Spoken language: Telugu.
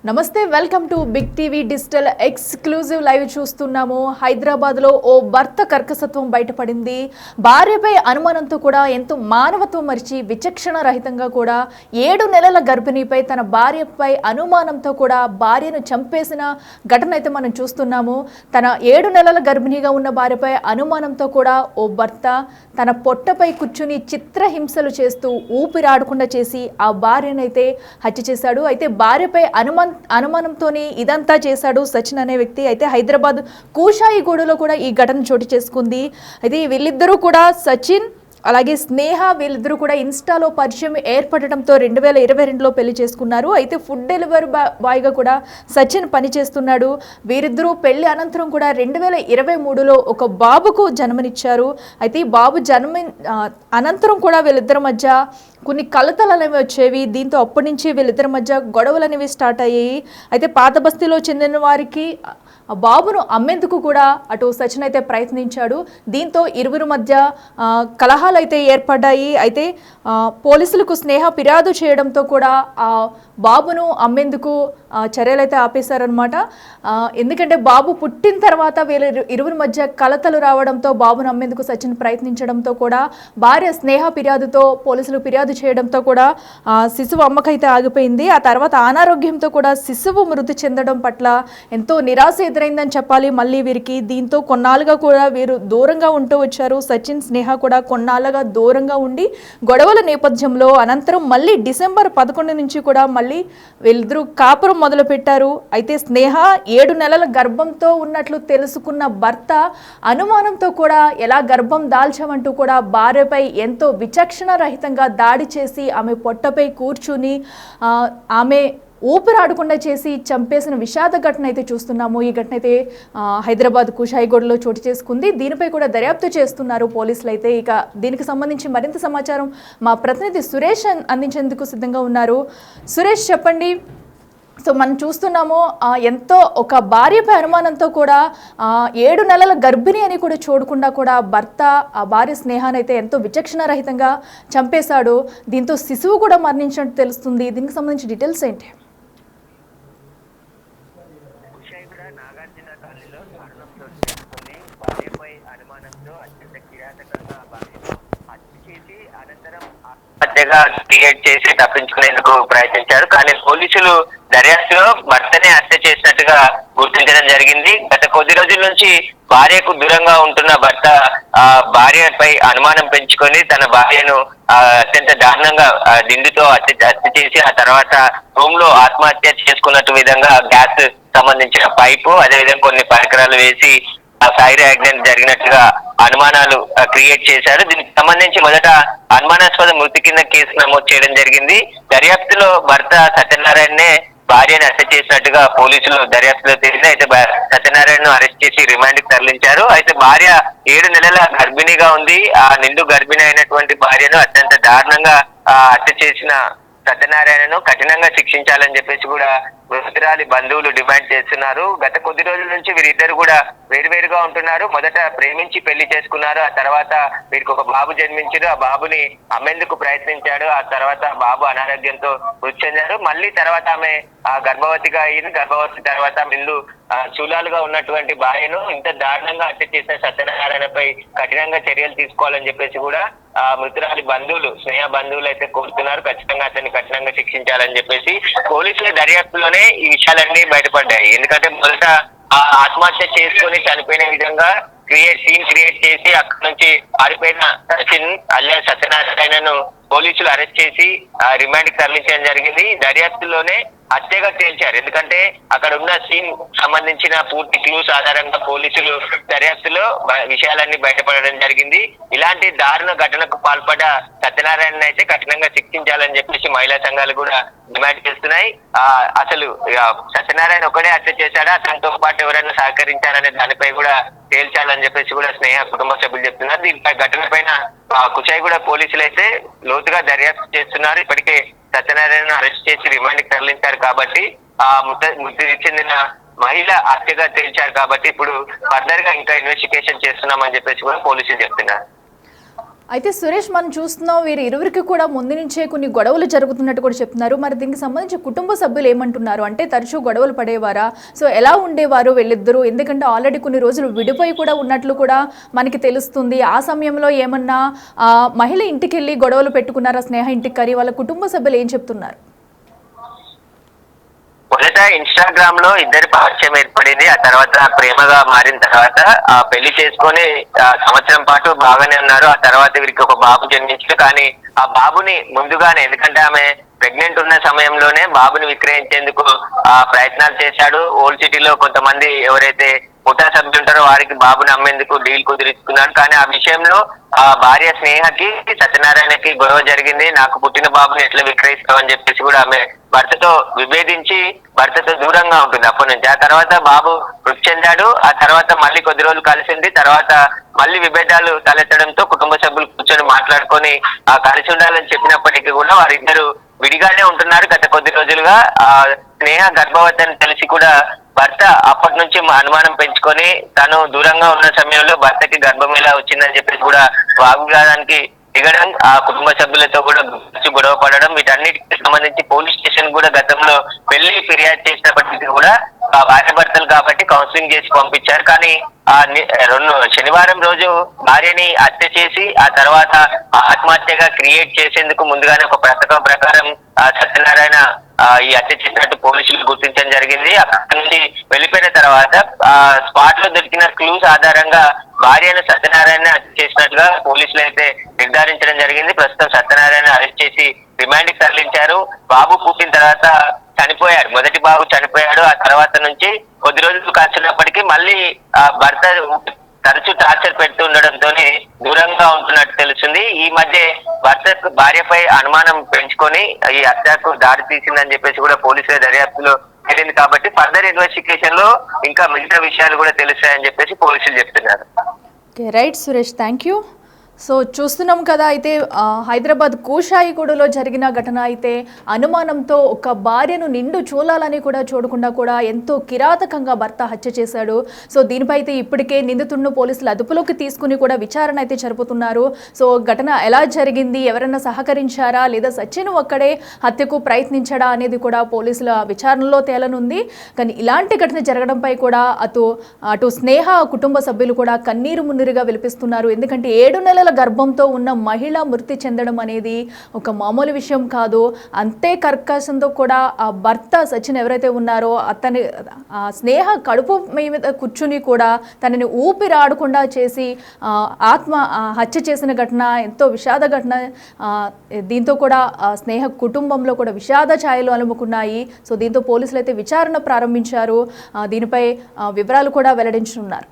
నమస్తే, welcome to big TV digital exclusive live చూస్తున్నాము. హైదరాబాద్లో ఓ భర్త కర్కసత్వం బయటపడింది. భార్యపై అనుమానంతో కూడా ఎంతో మానవత్వం మరిచి విచక్షణ రహితంగా కూడా 7 నెలల గర్భిణీపై తన భార్యపై అనుమానంతో కూడా భార్యను చంపేసిన ఘటన అయితే మనం చూస్తున్నాము. తన 7 నెలల గర్భిణీగా ఉన్న భార్యపై అనుమానంతో కూడా ఓ భర్త తన పొట్టపై కూర్చుని చిత్రహింసలు చేస్తూ ఊపిరాడకుండా చేసి ఆ భార్యనైతే హత్య చేశాడు. అయితే భార్యపై అనుమానంతోనే ఇదంతా చేశాడు సచిన్ అనే వ్యక్తి. అయితే హైదరాబాద్ కూషాయిగూడలో కూడా ఈ ఘటన చోటు చేసుకుంది. అయితే వీళ్ళిద్దరూ కూడా సచిన్ అలాగే స్నేహ వీళ్ళిద్దరూ కూడా ఇన్స్టాలో పరిచయం ఏర్పడటంతో 2022లో పెళ్లి చేసుకున్నారు. అయితే ఫుడ్ డెలివరీ బాయ్గా కూడా సచిన్ పనిచేస్తున్నాడు. వీరిద్దరూ పెళ్లి అనంతరం కూడా 2023లో ఒక బాబుకు జన్మనిచ్చారు. అయితే ఈ బాబు అనంతరం కూడా వీళ్ళిద్దరి మధ్య కొన్ని కలతలు అనేవి వచ్చేవి. దీంతో అప్పటి నుంచి వీళ్ళిద్దరి మధ్య గొడవలు అనేవి స్టార్ట్ అయ్యాయి. అయితే పాత బస్తీలో చెందిన వారికి ఆ బాబును అమ్మేందుకు కూడా అటు సచిన్ అయితే ప్రయత్నించాడు. దీంతో ఇరువురి మధ్య కలహాలు అయితే ఏర్పడ్డాయి. అయితే పోలీసులకు స్నేహ ఫిర్యాదు చేయడంతో కూడా ఆ బాబును అమ్మేందుకు చర్యలు అయితే ఆపేశారనమాట. ఎందుకంటే బాబు పుట్టిన తర్వాత వీళ్ళ ఇరువురి మధ్య కలతలు రావడంతో బాబును అమ్మేందుకు సచిన్ ప్రయత్నించడంతో కూడా భార్య స్నేహ ఫిర్యాదుతో పోలీసులు ఫిర్యాదు చేయడంతో కూడా శిశువు అమ్మకైతే ఆగిపోయింది. ఆ తర్వాత అనారోగ్యంతో కూడా శిశువు మృతి చెందడం పట్ల ఎంతో నిరాశ ఎదురైందని చెప్పాలి మళ్ళీ వీరికి. దీంతో కొన్నాళ్ళుగా కూడా వీరు దూరంగా ఉంటూ వచ్చారు. సచిన్ స్నేహ కూడా కొన్నాళ్ళుగా దూరంగా ఉండి గొడవల నేపథ్యంలో అనంతరం మళ్ళీ డిసెంబర్ 11 నుంచి కూడా మళ్ళీ వీళ్ళిద్దరూ కాపురం మొదలు పెట్టారు. అయితే స్నేహ 7 నెలల గర్భంతో ఉన్నట్లు తెలుసుకున్న భర్త అనుమానంతో కూడా ఎలా గర్భం దాల్చామంటూ కూడా భార్యపై ఎంతో విచక్షణ రహితంగా దాడి చేసి ఆమె పొట్టపై కూర్చుని ఆమె ఊపిరాడకుండా చేసి చంపేసిన విషాద ఘటన అయితే చూస్తున్నాము. ఈ ఘటన అయితే హైదరాబాద్ కుషాయిగూడలో చోటు చేసుకుంది. దీనిపై కూడా దర్యాప్తు చేస్తున్నారు పోలీసులు. అయితే ఇక దీనికి సంబంధించి మరింత సమాచారం మా ప్రతినిధి సురేష్ అందించేందుకు సిద్ధంగా ఉన్నారు. సురేష్, చెప్పండి. సో మనం చూస్తున్నాము ఎంతో ఒక భార్యపై అనుమానంతో కూడా 7 నెలల గర్భిణి అని కూడా చూడకుండా కూడా భర్త ఆ భార్య స్నేహాన్ని అయితే ఎంతో విచక్షణ రహితంగా చంపేశాడు. దీంతో శిశువు కూడా మరణించినట్టు తెలుస్తుంది. దీనికి సంబంధించి డీటెయిల్స్ ఏంటి? హత్యగా క్రియేట్ చేసి తప్పించుకునేందుకు ప్రయత్నించారు. కానీ పోలీసులు దర్యాప్తులో భర్తనే హత్య చేసినట్టుగా గుర్తించడం జరిగింది. గత కొద్ది రోజుల నుంచి భార్యకు దూరంగా ఉంటున్న భర్త భార్యపై అనుమానం పెంచుకొని తన భార్యను అత్యంత దారుణంగా దిండుతో హత్య చేసి ఆ తర్వాత రూమ్ లో ఆత్మహత్య చేసుకున్నట్టు విధంగా గ్యాస్ సంబంధించిన పైపు అదేవిధంగా కొన్ని పరికరాలు వేసి ఫైర్ యాక్సిడెంట్ జరిగినట్టుగా అనుమానాలు క్రియేట్ చేశారు. దీనికి సంబంధించి మొదట అనుమానాస్పద మృతి కింద కేసు నమోదు చేయడం జరిగింది. దర్యాప్తులో భర్త సత్యనారాయణనే భార్యను హత్య చేసినట్టుగా పోలీసులు దర్యాప్తులో తేలింది. అయితే సత్యనారాయణను అరెస్ట్ చేసి రిమాండ్ కి తరలించారు. అయితే భార్య 7 నెలల గర్భిణిగా ఉంది. ఆ నిండు గర్భిణి అయినటువంటి భార్యను అత్యంత దారుణంగా హత్య చేసిన సత్యనారాయణను కఠినంగా శిక్షించాలని చెప్పేసి కూడా మృతురాలి బంధువులు డిమాండ్ చేస్తున్నారు. గత కొద్ది రోజుల నుంచి వీరిద్దరు కూడా వేరువేరుగా ఉంటున్నారు. మొదట ప్రేమించి పెళ్లి చేసుకున్నారు. ఆ తర్వాత వీరికి ఒక బాబు జన్మించారు. ఆ బాబుని అమ్మేందుకు ప్రయత్నించాడు. ఆ తర్వాత బాబు అనారోగ్యంతో మృతి చెందారు. మళ్ళీ తర్వాత ఆమె గర్భవతిగా అయింది. గర్భవతి తర్వాత ముందు చూలాలుగా ఉన్నటువంటి భార్యను ఇంత దారుణంగా హత్య చేసిన సత్యనారాయణపై కఠినంగా చర్యలు తీసుకోవాలని చెప్పేసి కూడా మృతురాలి బంధువులు స్నేహ బంధువులు అయితే కోరుతున్నారు. ఖచ్చితంగా అతన్ని కఠినంగా శిక్షించాలని చెప్పేసి పోలీసుల దర్యాప్తులోనే ఈ విషయాలన్నీ బయటపడ్డాయి. ఎందుకంటే మొదట ఆత్మహత్య చేసుకుని చనిపోయిన విధంగా సీన్ క్రియేట్ చేసి అక్కడి నుంచి పారిపోయిన సచిన్ అలియాస్ సత్యనారాయణను పోలీసులు అరెస్ట్ చేసి రిమాండ్ కి తరలించడం జరిగింది. దర్యాప్తులోనే హత్యగా తేల్చారు. ఎందుకంటే అక్కడ ఉన్న సీన్ సంబంధించిన పూర్తి క్లూస్ ఆధారంగా పోలీసులు దర్యాప్తులో విషయాలన్నీ బయటపడడం జరిగింది. ఇలాంటి దారుణ ఘటనకు పాల్పడ్డ సత్యనారాయణ అయితే కఠినంగా శిక్షించాలని చెప్పేసి మహిళా సంఘాలు కూడా డిమాండ్ చేస్తున్నాయి. అసలు సత్యనారాయణ ఒకడే హత్య చేశాడా, అతనితో పాటు ఎవరైనా సహకరించారనే దానిపై కూడా తేల్చాలని చెప్పేసి కూడా స్నేహ కుటుంబ సభ్యులు చెప్తున్నారు. దీనిపై ఘటన పైన కుషాయిగూడ పోలీసులు అయితే లోతుగా దర్యాప్తు చేస్తున్నారు. ఇప్పటికే సత్యనారాయణ అరెస్ట్ చేసి రిమాండ్ కి తరలించారు కాబట్టి మృతి చెందిన మహిళ హత్యగా తేల్చారు కాబట్టి ఇప్పుడు ఫర్దర్ గా ఇంకా ఇన్వెస్టిగేషన్ చేస్తున్నామని చెప్పేసి కూడా పోలీసులు చెప్తున్నారు. అయితే సురేష్, మనం చూస్తున్నాం వీరి ఇరువురికి కూడా ముందు నుంచే కొన్ని గొడవలు జరుగుతున్నట్టు కూడా చెప్తున్నారు. మరి దీనికి సంబంధించి కుటుంబ సభ్యులు ఏమంటున్నారు? అంటే తరచూ గొడవలు పడేవారా? సో ఎలా ఉండేవారు వీళ్ళిద్దరూ? ఎందుకంటే ఆల్రెడీ కొన్ని రోజులు విడిపోయి కూడా ఉన్నట్లు కూడా మనకి తెలుస్తుంది. ఆ సమయంలో ఏమన్నా మహిళ ఇంటికి వెళ్ళి గొడవలు పెట్టుకున్నారా స్నేహ ఇంటికి? కరీ వాళ్ళ కుటుంబ సభ్యులు ఏం చెప్తున్నారు? మొదట ఇన్స్టాగ్రామ్ లో ఇద్దరి పరిచయం ఏర్పడింది. ఆ తర్వాత ప్రేమగా మారిన తర్వాత ఆ పెళ్లి చేసుకొని సంవత్సరం పాటు బాగానే ఉన్నారు. ఆ తర్వాత వీరికి ఒక బాబు జన్మించారు. కానీ ఆ బాబుని ముందుగానే, ఎందుకంటే ఆమె ప్రెగ్నెంట్ ఉన్న సమయంలోనే బాబుని విక్రయించేందుకు ప్రయత్నాలు చేశాడు. ఓల్డ్ సిటీలో కొంతమంది ఎవరైతే ముఠా సభ్యులు ఉంటారో వారికి బాబుని అమ్మేందుకు డీల్ కుదిరించుకున్నాడు. కానీ ఆ విషయంలో ఆ భార్య స్నేహకి సత్యనారాయణకి గొడవ జరిగింది. నాకు పుట్టిన బాబుని ఎట్లా విక్రయిస్తామని చెప్పేసి కూడా ఆమె భర్తతో విభేదించి భర్తతో దూరంగా ఉంటుంది అప్పటి నుంచి. ఆ తర్వాత బాబు మృతి చెందాడు. ఆ తర్వాత మళ్ళీ కొద్ది రోజులు కలిసింది. తర్వాత మళ్ళీ విభేదాలు తలెత్తడంతో కుటుంబ సభ్యులు కూర్చొని మాట్లాడుకొని కలిసి ఉండాలని చెప్పినప్పటికీ కూడా వారిద్దరు విడిగానే ఉంటున్నారు గత కొద్ది రోజులుగా. స్నేహ గర్భవతి అని తెలిసి కూడా భర్త అప్పటి నుంచి అనుమానం పెంచుకొని తను దూరంగా ఉన్న సమయంలో భర్తకి గర్భం ఎలా వచ్చిందని చెప్పేసి కూడా వాగ్వివాదానికి దిగడం, ఆ కుటుంబ సభ్యులతో కూడా గొడవ పడడం, వీటన్నిటికి సంబంధించి పోలీస్ స్టేషన్ కూడా గతంలో వెళ్లి ఫిర్యాదు చేసినప్పటికీ కూడా భార్య భర్తలు కాబట్టి కౌన్సిలింగ్ చేసి పంపించారు. కానీ శనివారం రోజు భార్యని హత్య చేసి ఆ తర్వాత ఆత్మహత్యగా క్రియేట్ చేసేందుకు ముందుగానే ఒక పథకం ప్రకారం సత్యనారాయణ ఈ హత్య చేసినట్టు పోలీసులు గుర్తించడం జరిగింది. అక్కడి నుంచి వెళ్లిపోయిన తర్వాత స్పాట్ లో దొరికిన క్లూస్ ఆధారంగా భార్యను సత్యనారాయణ హత్య చేసినట్టుగా పోలీసులు అయితే నిర్ధారించడం జరిగింది. ప్రస్తుతం సత్యనారాయణ అరెస్ట్ చేసి రిమాండ్ కి తరలించారు. బాబు పుట్టిన తర్వాత చనిపోయాడు, మొదటి బాబు చనిపోయాడు. ఆ తర్వాత నుంచి కొద్ది రోజులు కలిసినప్పటికీ మళ్ళీ భర్త తరచూ టార్చర్ పెడుతూ ఉండడంతోనే దూరంగా ఉంటున్నట్టు తెలుస్తుంది. ఈ మధ్య భార్యపై అనుమానం పెంచుకొని ఈ హత్యకు దారి తీసిందని చెప్పేసి కూడా పోలీసుల దర్యాప్తులో తెలియదు. కాబట్టి ఫర్దర్ ఇన్వెస్టిగేషన్ లో ఇంకా మిగతా విషయాలు కూడా తెలుస్తాయని చెప్పేసి పోలీసులు చెప్తున్నారు. Right Suresh, thank you. So చూస్తున్నాం కదా, అయితే హైదరాబాద్ కూషాయిగూడలో జరిగిన ఘటన అయితే అనుమానంతో ఒక భార్యను నిండు చూలాలని కూడా చూడకుండా కూడా ఎంతో కిరాతకంగా భర్త హత్య చేశాడు. సో దీనిపై అయితే ఇప్పటికే నిందితుడిని పోలీసులు అదుపులోకి తీసుకుని కూడా విచారణ అయితే జరుపుతున్నారు. సో ఘటన ఎలా జరిగింది, ఎవరైనా సహకరించారా లేదా సచిన్ ఒక్కడే హత్యకు ప్రయత్నించడా అనేది కూడా పోలీసుల విచారణలో తేలనుంది. కానీ ఇలాంటి ఘటన జరగడంపై కూడా అటు స్నేహ కుటుంబ సభ్యులు కూడా కన్నీరు మున్నీరుగా విలిపిస్తున్నారు. ఎందుకంటే 7 నెలల గర్భంతో ఉన్న మహిళ మృతి చెందడం అనేది ఒక మామూలు విషయం కాదు. అంతే కర్కశంతో కూడా ఆ భర్త సచిన్ ఎవరైతే ఉన్నారో అతని స్నేహ కడుపు మీద కూర్చుని కూడా తనని ఊపిరాడకుండా చేసి హత్య చేసిన ఘటన ఎంతో విషాద ఘటన. దీంతో కూడా స్నేహ కుటుంబంలో కూడా విషాద ఛాయలు అలుముకున్నాయి. సో దీంతో పోలీసులు అయితే విచారణ ప్రారంభించారు. దీనిపై వివరాలు కూడా వెల్లడించనున్నారు.